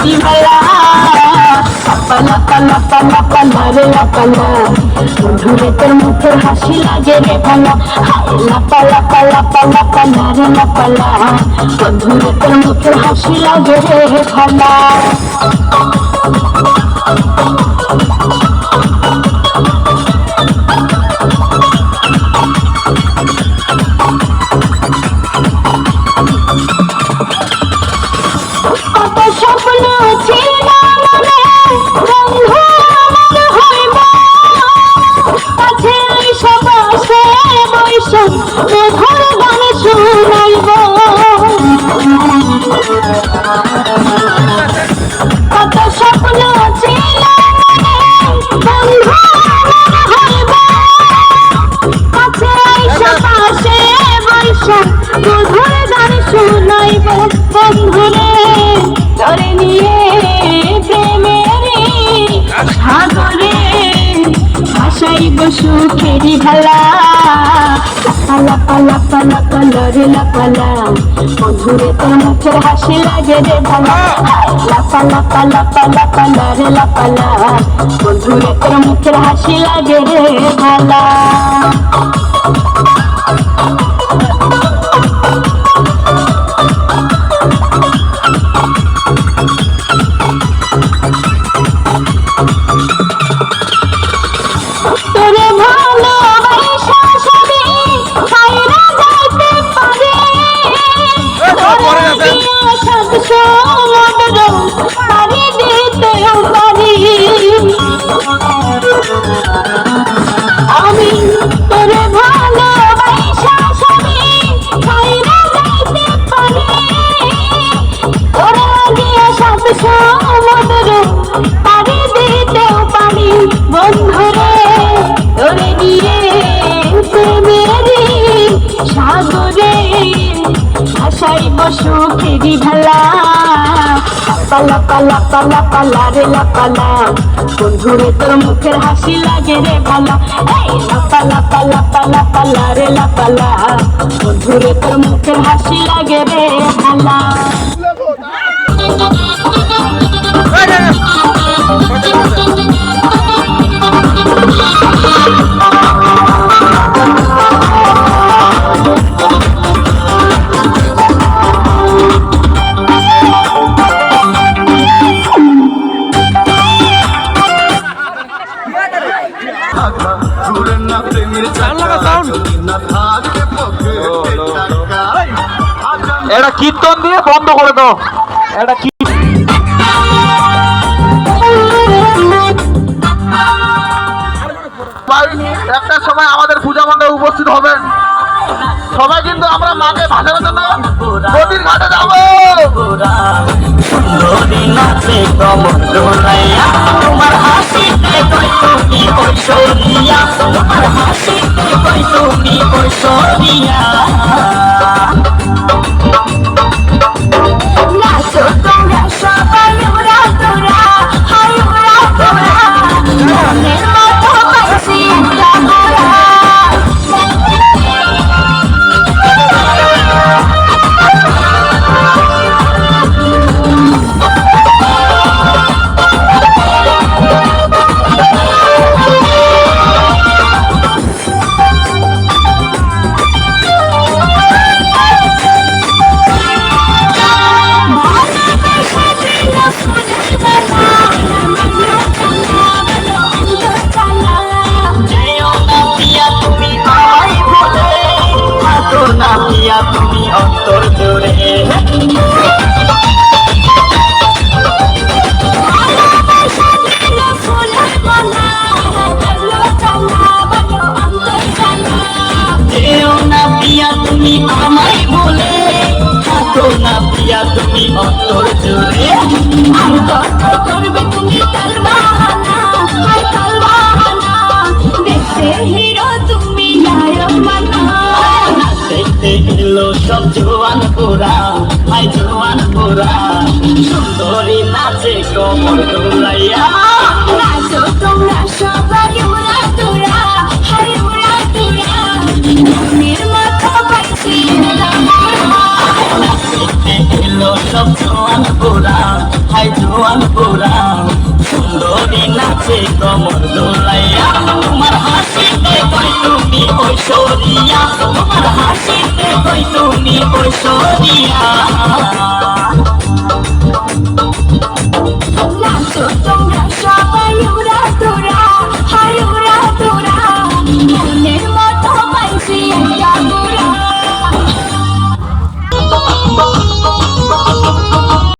খেলি ভালা লাপালা পালা পালা পালা রে লাপালা বন্ধুরে তোর মুখের হাসি লাগে রে ভালা লাপালা পালা পালা পালা রে লাপালা বন্ধুরে তোর মুখের হাসি লাগে রে ভালা কত স্বপ্ন ছিল মনে বন্ধু আমার হইব কাছে সবাসে বৈশ মধুর গান শুনাইব কত স্বপ্ন ছিল মনে বন্ধু আমার হইব কাছে সবাসে বৈশ মধুর গান শুনাইব বন্ধুরে ধরে নিয়ে প্রেমেরি সাগরে ভাসাইব সুখেরি ভালা লাপালা পালা পালা রে লাপালা বন্ধুরে তোর মুখের হাসি লাগে রে ভালা লাপালা পালা পালা পালা রে লাপালা বন্ধুরে তোর মুখের হাসি লাগে রে ভালা তোরে ভালোবাসা সবই ছাইরা যাইতে পারে তোরে দিয়া সব সমুদ্র পাড়ি দিতেও পারি আমি তোরে ভালোবাসা সবই ছাইরা যাইতে পারি তোরে দিয়া সব সমুদ্র পাড়ি দিতেও পারি বন্ধুরে ধরে নিয়ে প্রেমেরি সাগরে ভাসাইব সুখেরি ভালা পালা পালা পালা পালা রে লাপালা বন্ধুরে তোর মুখের হাসি লাগে রে ভালা লাপালা পালা পালা পালা রে লাপালা বন্ধুরে তোর মুখের হাসি লাগে রে ভালা এটা কীর্তন দিয়ে বন্ধ করে দাও এটা একটা সময় আমাদের পূজা মণ্ডপে উপস্থিত হবেন সবাই কিন্তু আমরা মাকে ভাসানোর জন্য নদীর ঘাটে যাবো তোমার হাসিতে তুমি ঐশ্বরিয়া তোমার হাসিতে তুমি ঐশ্বরিয়া নাচো তোমরা সবাই উড়া তোরা হাই উড়া তোরা মনের মতো পাইছি তোরা তুমি অন্তর জুড়ে তুমি আমায় বলে থাকো না প্রিয়া তুমি অন্তর জুড়ে করবে তুমি তার বাহানা দেখতে হিরো তুমি দেখতে এলো সব জোয়ান পোরা হাই জোয়ান পোরা সুন্দরী নাচে কোমর দোলাইয়া নাচো তোমরা সবাই উড়া তোরা হাই উড়া তোরা মনের মাথা পাইছি দেখতে এলো সব জোয়ান পোরা হাই জোয়ান নাচে কমর দোলাইয়া তোমার হাসিতে কই তুমি ঐশ্বরিয়া তোমার হাসিতে কই তুমি ঐশ্বরিয়া